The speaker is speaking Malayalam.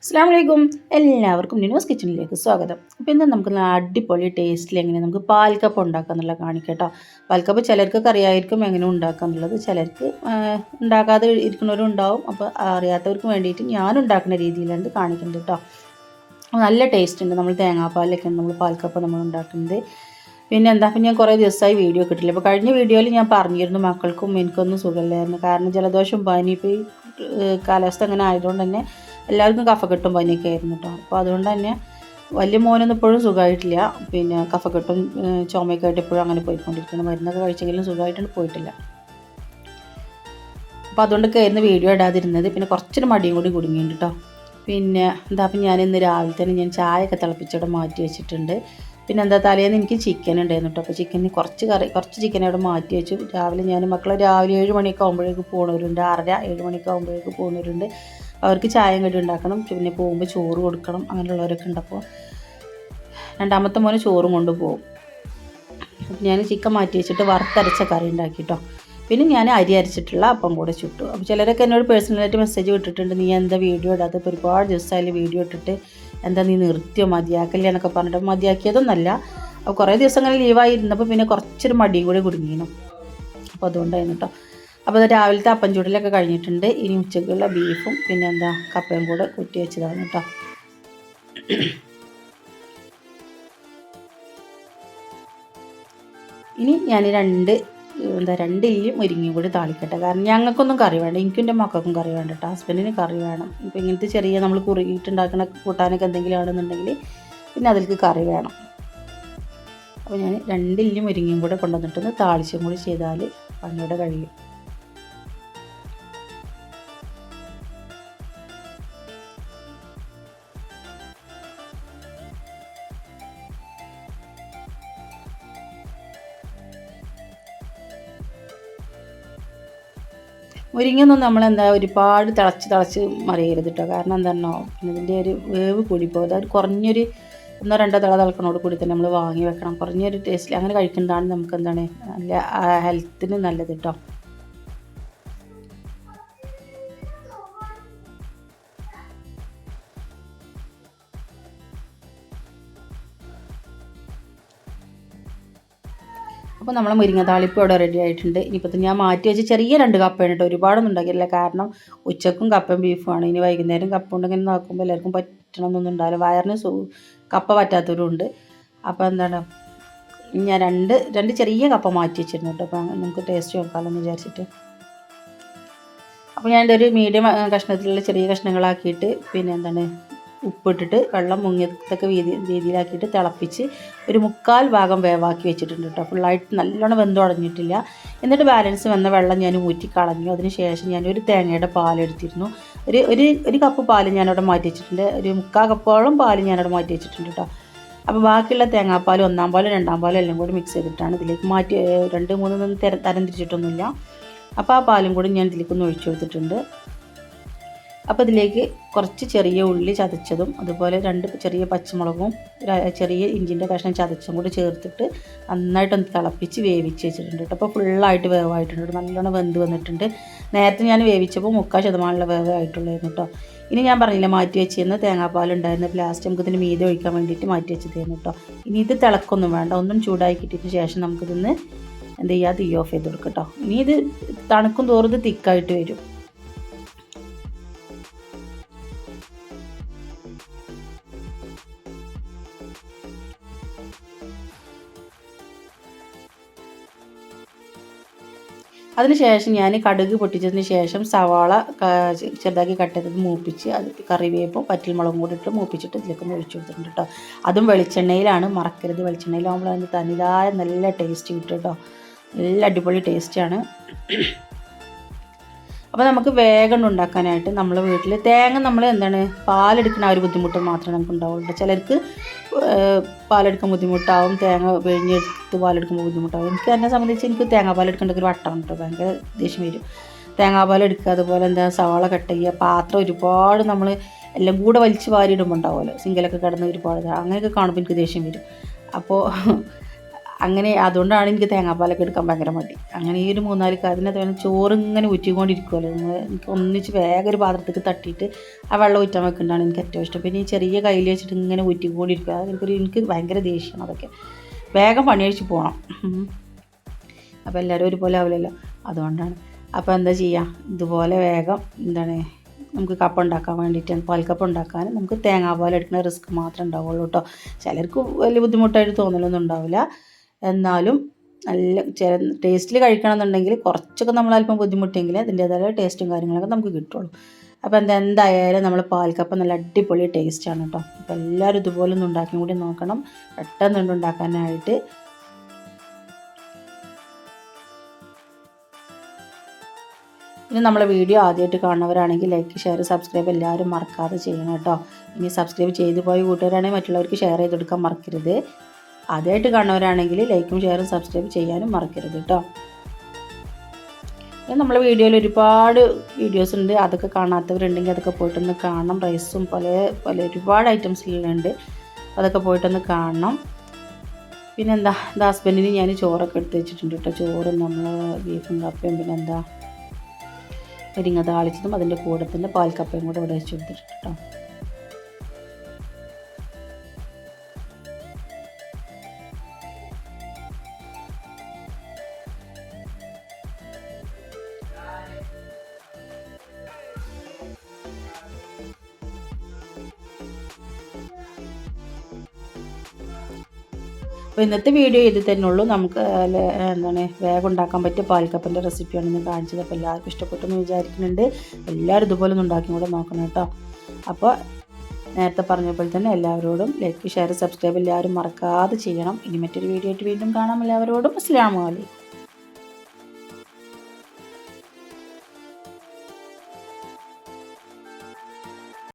അസ്സലാമു അലൈക്കും. എല്ലാവർക്കും നിനോസ് കിച്ചണിലേക്ക് സ്വാഗതം. അപ്പോൾ ഇന്ന് നമുക്ക് നല്ല അടിപൊളി ടേസ്റ്റിൽ എങ്ങനെ നമുക്ക് പാൽക്കപ്പം ഉണ്ടാക്കുക എന്നുള്ളത് കാണിക്കട്ടോ. പാൽക്കപ്പം ചിലർക്കൊക്കെ അറിയായിരിക്കും എങ്ങനെ ഉണ്ടാക്കുക എന്നുള്ളത്, ചിലർക്ക് ഉണ്ടാക്കാതെ ഇരിക്കുന്നവരും ഉണ്ടാവും. അപ്പോൾ അറിയാത്തവർക്ക് വേണ്ടിയിട്ട് ഞാൻ ഉണ്ടാക്കുന്ന രീതിയിലാണ് കാണിക്കുന്നത് കേട്ടോ. നല്ല ടേസ്റ്റ് ഉണ്ട്. നമ്മൾ തേങ്ങാപ്പാലിലൊക്കെയാണ് നമ്മൾ പാൽക്കപ്പം നമ്മൾ ഉണ്ടാക്കുന്നത്. പിന്നെ ഞാൻ കുറേ ദിവസമായി വീഡിയോ കിട്ടില്ല. അപ്പോൾ കഴിഞ്ഞ വീഡിയോയിൽ ഞാൻ പറഞ്ഞിരുന്നു മക്കൾക്കും എനിക്കൊന്നും സുഖമില്ലായിരുന്നു. കാരണം ജലദോഷം പനി, ഇപ്പോൾ ഈ കാലാവസ്ഥ അങ്ങനെ ആയതുകൊണ്ട് തന്നെ എല്ലാവർക്കും കഫക്കെട്ടും പനിയൊക്കെ ആയിരുന്നു കേട്ടോ. അപ്പോൾ അതുകൊണ്ട് തന്നെ വലിയ മോനൊന്നും ഇപ്പോഴും സുഖമായിട്ടില്ല. പിന്നെ കഫക്കെട്ടും ചുമയൊക്കെ ആയിട്ട് ഇപ്പോഴും അങ്ങനെ പോയിക്കൊണ്ടിരിക്കണം. മരുന്നൊക്കെ കഴിച്ചെങ്കിലും സുഖമായിട്ടൊന്നും പോയിട്ടില്ല. അപ്പോൾ അതുകൊണ്ടൊക്കെ ആയിരുന്നു വീഡിയോ ഇടാതിരുന്നത്. പിന്നെ കുറച്ചൊരു മടിയും കൂടി കുടുങ്ങിയിട്ടുണ്ട് കേട്ടോ. പിന്നെ അപ്പം ഞാനിന്ന് രാവിലെ തന്നെ ഞാൻ ചായയൊക്കെ തിളപ്പിച്ചവിടെ മാറ്റി വെച്ചിട്ടുണ്ട്. പിന്നെ തലേന്ന് എനിക്ക് ചിക്കൻ ഉണ്ടായിരുന്നു കേട്ടോ. അപ്പോൾ ചിക്കന് കുറച്ച് ചിക്കൻ അവിടെ മാറ്റി വെച്ചു. രാവിലെ മക്കളെ രാവിലെ 7 മണിയൊക്കെ ആകുമ്പോഴേക്ക് പോകുന്നവരുണ്ട്, 6:30 7 മണിയൊക്കെ ആകുമ്പോഴേക്ക് പോകുന്നവരുണ്ട്. അവർക്ക് ചായയും കടി ഉണ്ടാക്കണം, പിന്നെ പോകുമ്പോൾ ചോറ് കൊടുക്കണം, അങ്ങനെയുള്ളവരൊക്കെ ഉണ്ട്. അപ്പോൾ രണ്ടാമത്തെ മോന് ചോറും കൊണ്ട് പോകും. അപ്പോൾ ഞാൻ ചിക്കൻ മാറ്റി വെച്ചിട്ട് വറുത്തരച്ച കറി ഉണ്ടാക്കി കേട്ടോ. പിന്നെ ഞാൻ അരി അരച്ചിട്ടുള്ള അപ്പം കൂടെ ചുട്ടു. അപ്പോൾ ചിലരൊക്കെ എന്നോട് പേഴ്സണലായിട്ട് മെസ്സേജ് വിട്ടിട്ടുണ്ട്, നീ എന്താ വീഡിയോ ഇടാതെ? ഇപ്പോൾ ഒരുപാട് ദിവസമായാലും വീഡിയോ ഇട്ടിട്ട് എന്താ നീ നിർത്തിയോ, മതിയാക്കല്ലേ എന്നൊക്കെ പറഞ്ഞിട്ട്. മതിയാക്കിയതൊന്നല്ല, അപ്പോൾ കുറേ ദിവസം അങ്ങനെ ലീവായിരുന്നപ്പോൾ പിന്നെ കുറച്ചൊരു മടിയും കൂടി കുടുങ്ങിയിരുന്നു. അപ്പോൾ അതുകൊണ്ടായിരുന്നു കേട്ടോ. അപ്പോൾ അത് രാവിലത്തെ അപ്പം ചൂടലൊക്കെ കഴിഞ്ഞിട്ടുണ്ട്. ഇനി ഉച്ചയ്ക്കുള്ള ബീഫും പിന്നെ കപ്പയും കൂടെ കുറ്റി വെച്ചതാണ് കേട്ടോ. ഇനി ഞാൻ രണ്ട് ഇല്ലി മുരിങ്ങയും കൂടി താളിക്കട്ടെ. കാരണം ഞങ്ങൾക്കൊന്നും കറി വേണ്ട, എനിക്കും എൻ്റെ മക്കൾക്കും കറി വേണ്ട കേട്ടോ. ഹസ്ബൻഡിന് കറി വേണം. ഇപ്പോൾ ഇങ്ങനത്തെ ചെറിയ നമ്മൾ കുറുകിയിട്ടുണ്ടാക്കുന്ന കൂട്ടാനൊക്കെ എന്തെങ്കിലും ആണെന്നുണ്ടെങ്കിൽ പിന്നെ അതിലേക്ക് കറി വേണം. അപ്പോൾ ഞാൻ 2 ഇല്ലി മുരിങ്ങയും കൂടെ കൊണ്ടുവന്നിട്ടൊന്ന് താളിച്ചും കൂടി ചെയ്താൽ പണിയുടെ കഴിയും. മുരിങ്ങയൊന്നും ഒരുപാട് തിളച്ച് മറിയരുത് കേട്ടോ. കാരണം എന്താണോ, പിന്നെ ഇതിൻ്റെ ഒരു വേവ് കൂടിപ്പോകും. അതായത് കുറഞ്ഞൊരു 1-2 തിളക്കണോട് കൂടി തന്നെ നമ്മൾ വാങ്ങി വെക്കണം. കുറഞ്ഞൊരു ടേസ്റ്റിൽ അങ്ങനെ കഴിക്കുന്നതാണ് നമുക്ക് നല്ല ഹെൽത്തിന് നല്ലത് കേട്ടോ. അപ്പോൾ നമ്മളെ മുരിങ്ങ താളിപ്പ് ഇവിടെ റെഡി ആയിട്ടുണ്ട്. ഇനിയിപ്പോൾ ഞാൻ മാറ്റി വെച്ച് ചെറിയ 2 കപ്പയാണ് കേട്ടോ. ഒരുപാടൊന്നും ഉണ്ടാക്കിയില്ല. കാരണം ഉച്ചക്കും കപ്പയും ബീഫുമാണ്. ഇനി വൈകുന്നേരം കപ്പ ഉണ്ടെങ്കിൽ നോക്കുമ്പോൾ എല്ലാവർക്കും പറ്റണമെന്നൊന്നും ഉണ്ടാവില്ല. വയറിന് കപ്പ പറ്റാത്തവരും ഉണ്ട്. അപ്പോൾ ഞാൻ രണ്ട് ചെറിയ കപ്പ മാറ്റി വെച്ചിരുന്നു കേട്ടോ. അപ്പോൾ നമുക്ക് ടേസ്റ്റ് നോക്കാമെന്ന് വിചാരിച്ചിട്ട്. അപ്പോൾ ഞാനിതൊരു മീഡിയം കഷ്ണത്തിലുള്ള ചെറിയ കഷ്ണങ്ങളാക്കിയിട്ട് പിന്നെ ഉപ്പിട്ടിട്ട് വെള്ളം മുങ്ങിയത്തൊക്കെ രീതിയിലാക്കിയിട്ട് തിളപ്പിച്ച് ഒരു 1/4 ഭാഗം വേവാക്കി വെച്ചിട്ടുണ്ട് കേട്ടോ. ഫുള്ളായിട്ട് നല്ലോണം വെന്ത് ഉടഞ്ഞിട്ടില്ല. എന്നിട്ട് ബാലൻസ് വന്ന വെള്ളം ഞാൻ ഊറ്റി കളഞ്ഞു. അതിന് ശേഷം ഞാനൊരു തേങ്ങയുടെ പാലെടുത്തിരുന്നു. ഒരു കപ്പ് പാൽ ഞാനവിടെ മാറ്റി വെച്ചിട്ടുണ്ട്. ഒരു 3/4 കപ്പോളം പാൽ ഞാനവിടെ മാറ്റി വെച്ചിട്ടുണ്ട് കേട്ടോ. അപ്പോൾ ബാക്കിയുള്ള തേങ്ങാപ്പാൽ 1-ാം പാലും 2-ാം പാലും എല്ലാം കൂടി മിക്സ് ചെയ്തിട്ടാണ് ഇതിലേക്ക് മാറ്റി 2-3 തരം തിരിച്ചിട്ടൊന്നുമില്ല. അപ്പോൾ ആ പാലും കൂടി ഞാൻ ഇതിലേക്കൊന്ന് ഒഴിച്ചു കൊടുത്തിട്ടുണ്ട്. അപ്പോൾ ഇതിലേക്ക് കുറച്ച് ചെറിയ ഉള്ളി ചതച്ചതും അതുപോലെ 2 ചെറിയ പച്ചമുളകും ചെറിയ ഇഞ്ചിൻ്റെ കഷ്ണം ചതച്ചും കൂടി ചേർത്തിട്ട് നന്നായിട്ടൊന്ന് തിളപ്പിച്ച് വേവിച്ച് വെച്ചിട്ടുണ്ട് കേട്ടോ. അപ്പോൾ ഫുള്ളായിട്ട് വേവായിട്ടുണ്ട്, നല്ലോണം വെന്ത് വന്നിട്ടുണ്ട്. നേരത്തെ ഞാൻ വേവിച്ചപ്പോൾ 3/4% വേവായിട്ടുള്ളായിരുന്നു കേട്ടോ. ഇനി ഞാൻ പറഞ്ഞില്ല മാറ്റി വെച്ചിരുന്ന തേങ്ങാപ്പാലുണ്ടായിരുന്നു. ലാസ്റ്റ് നമുക്കിതിന് മീതെ ഒഴിക്കാൻ വേണ്ടിയിട്ട് മാറ്റി വെച്ചതായിരുന്നു കേട്ടോ. ഇനി ഇത് തിളക്കൊന്നും വേണ്ട, ഒന്നും ചൂടാക്കി കിട്ടിയതിന് ശേഷം നമുക്കിതൊന്ന് തീ ഓഫ് ചെയ്ത് കൊടുക്കാം കേട്ടോ. ഇനി ഇത് തണുക്കും തോറും ഇത് തിക്കായിട്ട് വരും. അതിനുശേഷം ഞാൻ കടുക് പൊട്ടിച്ചതിന് ശേഷം സവാള ചെറുതാക്കി കട്ട് ചെയ്തത് മൂപ്പിച്ച് അത് കറിവേപ്പും പറ്റിൽമുളകും കൂടി ഇട്ട് മൂപ്പിച്ചിട്ട് ഇതിലേക്കൊന്ന് ഒഴിച്ചു കൊടുത്തിട്ടുണ്ട് കേട്ടോ. അതും വെളിച്ചെണ്ണയിലാണ്, മറക്കരുത്. വെളിച്ചെണ്ണയിലാകുമ്പോൾ അതിന് തനിതായ നല്ല ടേസ്റ്റ് കിട്ടും കേട്ടോ. നല്ല അടിപൊളി ടേസ്റ്റാണ്. അപ്പോൾ നമുക്ക് വേഗം ഉണ്ടാക്കാനായിട്ട് നമ്മൾ വീട്ടിൽ തേങ്ങ പാലെടുക്കുന്ന ഒരു ബുദ്ധിമുട്ട് മാത്രമേ നമുക്ക് ഉണ്ടാവുള്ളൂ. ചിലർക്ക് പാലെടുക്കാൻ ബുദ്ധിമുട്ടാവും, തേങ്ങ പിഴിഞ്ഞെടുത്ത് പാലെടുക്കുമ്പോൾ ബുദ്ധിമുട്ടാവും. എന്നെ സംബന്ധിച്ച് എനിക്ക് തേങ്ങാപ്പാലെടുക്കേണ്ട ഒരു വട്ടമാണ് കേട്ടോ. ഭയങ്കര ദേഷ്യം വരും. തേങ്ങാപ്പാലെടുക്കുക, അതുപോലെ സവാള കട്ട് ചെയ്യുക, പാത്രം ഒരുപാട് നമ്മൾ എല്ലാം കൂടെ വലിച്ച് വാരിയിടുമ്പോൾ ഉണ്ടാവുമല്ലോ, സിങ്കിലൊക്കെ കിടന്ന് ഒരുപാട് അങ്ങനെയൊക്കെ കാണുമ്പോൾ എനിക്ക് ദേഷ്യം വരും. അപ്പോൾ അങ്ങനെ അതുകൊണ്ടാണ് എനിക്ക് തേങ്ങാപ്പാലൊക്കെ എടുക്കാൻ ഭയങ്കര മടി. അങ്ങനെ ഈ ഒരു 3-4 അതിനകത്ത് വേണം ചോറ് ഇങ്ങനെ ഊറ്റിക്കൊണ്ടിരിക്കുമല്ലോ നമ്മൾ. എനിക്ക് ഒന്നിച്ച് വേഗം ഒരു പാത്രത്തേക്ക് തട്ടിയിട്ട് ആ വെള്ളം ഊറ്റാൻ വെക്കുന്നതാണ് എനിക്ക് ഏറ്റവും ഇഷ്ടം. പിന്നെ ഈ ചെറിയ കയ്യിൽ വെച്ചിട്ട് ഇങ്ങനെ ഊറ്റിക്കൊണ്ടിരിക്കുക, എനിക്ക് ഭയങ്കര ദേഷ്യമാണ് അതൊക്കെ. വേഗം പണി കഴിച്ച് പോകണം. അപ്പോൾ എല്ലാവരും ഒരുപോലെ ആവില്ലല്ലോ, അതുകൊണ്ടാണ്. അപ്പോൾ എന്താ ചെയ്യുക, ഇതുപോലെ വേഗം നമുക്ക് കപ്പ ഉണ്ടാക്കാൻ വേണ്ടിയിട്ടാണ്, പാൽക്കപ്പ ഉണ്ടാക്കാൻ നമുക്ക് തേങ്ങാപ്പാൽ എടുക്കുന്ന റിസ്ക് മാത്രമേ ഉണ്ടാവുള്ളൂ കേട്ടോ. ചിലർക്ക് വലിയ ബുദ്ധിമുട്ടായിട്ട് തോന്നലൊന്നും ഉണ്ടാവില്ല. എന്നാലും നല്ല ടേസ്റ്റിൽ കഴിക്കണമെന്നുണ്ടെങ്കിൽ കുറച്ചൊക്കെ നമ്മൾ അല്പം ബുദ്ധിമുട്ടെങ്കിൽ അതിൻ്റേതായ ടേസ്റ്റും കാര്യങ്ങളൊക്കെ നമുക്ക് കിട്ടുള്ളൂ. അപ്പോൾ എന്തായാലും നമ്മൾ പാൽക്കപ്പ നല്ല അടിപൊളി ടേസ്റ്റാണ് കേട്ടോ. അപ്പോൾ എല്ലാവരും ഇതുപോലെ ഒന്ന് ഉണ്ടാക്കി കൂടി നോക്കണം, പെട്ടെന്ന് ഉണ്ടാക്കാനായിട്ട്. ഇനി നമ്മളെ വീഡിയോ ആദ്യമായിട്ട് കാണുന്നവരാണെങ്കിൽ ലൈക്ക്, ഷെയർ, സബ്സ്ക്രൈബ് എല്ലാവരും മറക്കാതെ ചെയ്യണം കേട്ടോ. ഇനി സബ്സ്ക്രൈബ് ചെയ്തു പോയ കൂട്ടുകാരാണെങ്കിൽ മറ്റുള്ളവർക്ക് ഷെയർ ചെയ്ത് കൊടുക്കാൻ മറക്കരുത്. ആദ്യമായിട്ട് കാണുന്നവരാണെങ്കിൽ ലൈക്കും ഷെയറും സബ്സ്ക്രൈബ് ചെയ്യാനും മറക്കരുത് കേട്ടോ. നമ്മളെ വീഡിയോയിൽ ഒരുപാട് വീഡിയോസ് ഉണ്ട്, അതൊക്കെ കാണാത്തവരുണ്ടെങ്കിൽ അതൊക്കെ പോയിട്ടൊന്ന് കാണണം. റൈസും പല ഒരുപാട് ഐറ്റംസിലുണ്ട്, അതൊക്കെ പോയിട്ടൊന്ന് കാണണം. പിന്നെന്താ, ഹസ്ബൻഡിന് ഞാൻ ചോറൊക്കെ എടുത്ത് വെച്ചിട്ടുണ്ട് കേട്ടോ. ചോറും നമ്മൾ ബീഫും കപ്പയും പിന്നെന്താ മുരിങ്ങ താളിച്ചതും അതിൻ്റെ കൂടെ തന്നെ പാൽക്കപ്പയും കൂടെ ഇവിടെ വെച്ച് കൊടുത്തിട്ടുണ്ട് കേട്ടോ. അപ്പോൾ ഇന്നത്തെ വീഡിയോ ഇത് തന്നെ ഉള്ളൂ. നമുക്ക് വേഗം ഉണ്ടാക്കാൻ പറ്റിയ പാൽക്കപ്പൻ്റെ റെസിപ്പിയാണ് ഇന്ന് കാണിച്ചത്. അപ്പോൾ എല്ലാവർക്കും ഇഷ്ടപ്പെട്ടെന്ന് വിചാരിക്കുന്നുണ്ട്. എല്ലാവരും ഇതുപോലെ ഒന്ന് ഉണ്ടാക്കി കൂടെ നോക്കണം കേട്ടോ. അപ്പോൾ നേരത്തെ പറഞ്ഞപ്പോൾ തന്നെ എല്ലാവരോടും ലൈക്ക്, ഷെയർ, സബ്സ്ക്രൈബ് എല്ലാവരും മറക്കാതെ ചെയ്യണം. ഇനി മറ്റൊരു വീഡിയോ ആയിട്ട് വീണ്ടും കാണാം. എല്ലാവരോടും അസ്സലാമു അലൈക്കും.